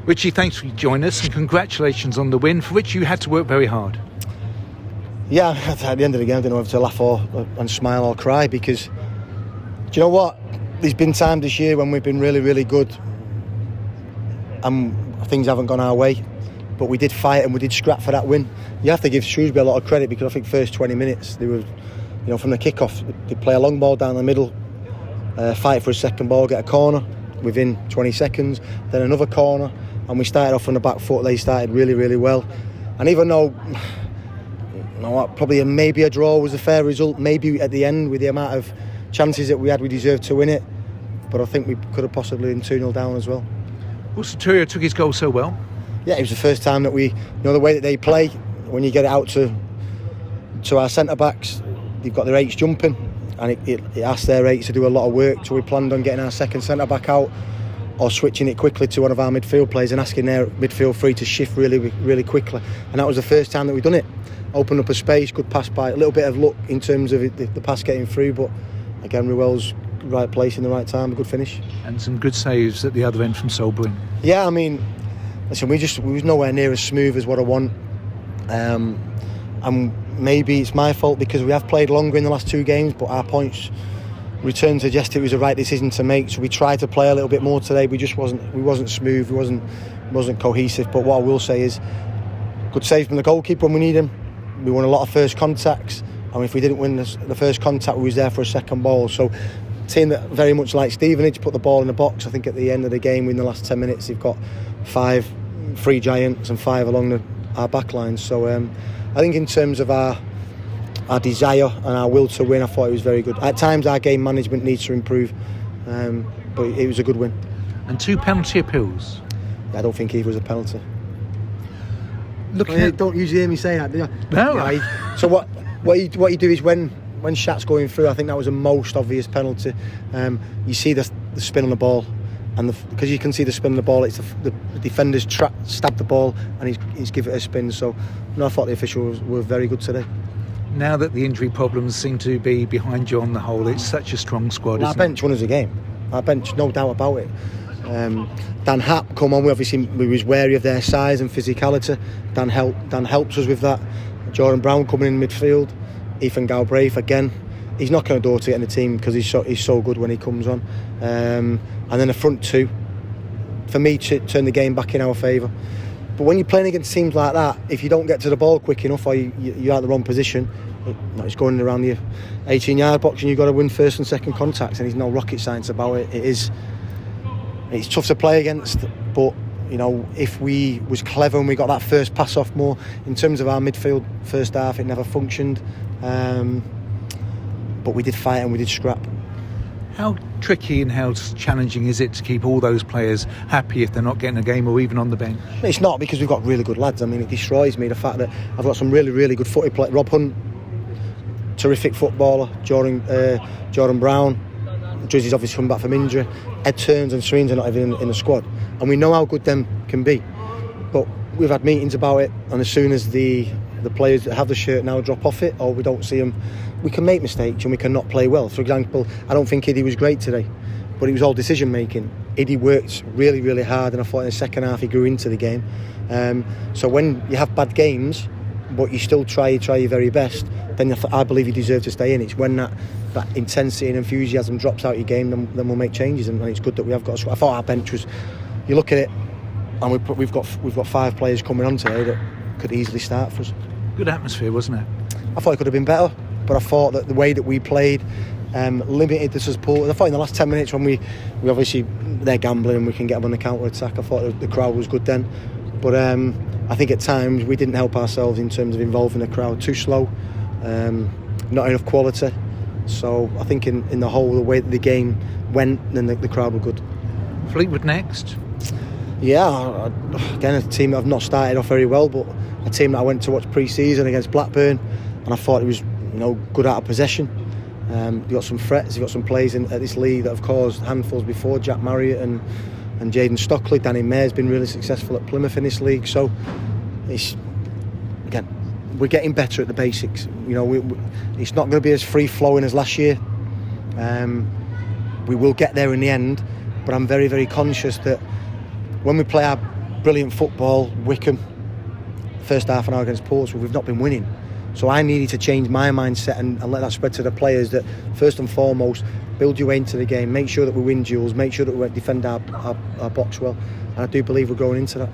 Richie, thanks for joining us and congratulations on the win, for which you had to work very hard. Yeah, at the end of the game I didn't know whether to laugh and smile or cry, because do you know what? There's been times this year when we've been really, really good and things haven't gone our way, but we did fight and we did scrap for that win. You have to give Shrewsbury a lot of credit, because I think first 20 minutes they were, from the kick-off, they play a long ball down the middle, fight for a second ball, get a corner within 20 seconds, then another corner, and we started off on the back foot. They started really, really well. And even though probably maybe a draw was a fair result, maybe at the end with the amount of chances that we had, we deserved to win it, but I think we could have possibly been 2-0 down as well. Well, Saturio took his goal so well. Yeah, it was the first time that we, the way that they play, when you get it out to our centre-backs, they've got their eights jumping, and it asks their eights to do a lot of work. So we planned on getting our second centre-back out, or switching it quickly to one of our midfield players and asking their midfield three to shift really, really quickly. And that was the first time that we've done it. Opened up a space, good pass by, a little bit of luck in terms of the pass getting through, but again, Rewell's right place in the right time, a good finish. And some good saves at the other end from Solbring. Yeah, I mean, listen, we was nowhere near as smooth as what I want. And maybe it's my fault because we have played longer in the last two games, but our points return suggest it was the right decision to make. So we tried to play a little bit more today. We wasn't smooth, we wasn't cohesive. But what I will say is, good save from the goalkeeper when we need him. We won a lot of first contacts, and if we didn't win the first contact, we was there for a second ball. So a team that very much like Stevenage put the ball in the box. I think at the end of the game, in the last 10 minutes, they've got 3 giants and 5 along our back lines. So I think in terms of our desire and our will to win, I thought it was very good. At times our game management needs to improve, but it was a good win. And 2 penalty appeals. I don't think either was a penalty. Looking Don't usually hear me say that, do you? No. So what you do is when Shat's going through, I think that was the most obvious penalty. You see the spin on the ball, and because you can see the spin on the ball, it's the defenders stab the ball and he's give it a spin. So I thought the officials were very good today. Now that the injury problems seem to be behind you on the whole, it's such a strong squad. Our bench won us a game. Our bench, no doubt about it. Dan Happ come on. We was wary of their size and physicality. Dan helps us with that. Jordan Brown coming in midfield. Ethan Galbraith again. He's not going to door to get in the team because he's so good when he comes on. And then the front two, for me, to turn the game back in our favour. But when you're playing against teams like that, if you don't get to the ball quick enough, or you're at the wrong position, it's going around the 18-yard box, and you've got to win first and second contacts. And there's no rocket science about it. It's tough to play against, but if we was clever and we got that first pass off more, in terms of our midfield first half, it never functioned. But we did fight and we did scrap. How tricky and how challenging is it to keep all those players happy if they're not getting a game or even on the bench? It's not, because we've got really good lads. I mean, it destroys me the fact that I've got some really, really good footy players. Rob Hunt, terrific footballer. Jordan Brown. Drizzy's obviously come back from injury. Ed Turns and Sreens are not even in the squad, and we know how good them can be. But we've had meetings about it, and as soon as the players that have the shirt now drop off it, or we don't see them, we can make mistakes and we can not play well. For example, I don't think Iddy was great today, but it was all decision making. Iddy worked really, really hard, and I thought in the second half he grew into the game. So when you have bad games, but you still try your very best, then I believe you deserve to stay in. It's when that intensity and enthusiasm drops out your game, then we'll make changes, and it's good that we have got a squad. I thought our bench was, you look at it, and we've got 5 players coming on today that could easily start for us. Good atmosphere, wasn't it? I thought it could have been better, but I thought that the way that we played limited the support. I thought in the last 10 minutes when we obviously, they're gambling and we can get them on the counter attack, I thought the crowd was good then, but I think at times we didn't help ourselves in terms of involving the crowd. Too slow, not enough quality. So I think in the whole, the way that the game went, then the crowd were good. Fleetwood next. Yeah, again, a team that I've not started off very well, but a team that I went to watch pre-season against Blackburn, and I thought it was good out of possession. You've got some threats, you've got some players at this league that have caused handfuls before. Jack Marriott and Jayden Stockley. Danny Mayer's been really successful at Plymouth in this league. So we're getting better at the basics. It's not going to be as free-flowing as last year. We will get there in the end, but I'm very, very conscious that when we play our brilliant football. Wickham, first half an hour against Portsmouth, we've not been winning. So I needed to change my mindset and let that spread to the players, that first and foremost, build your way into the game, make sure that we win duels, make sure that we defend our box well. And I do believe we're going into that.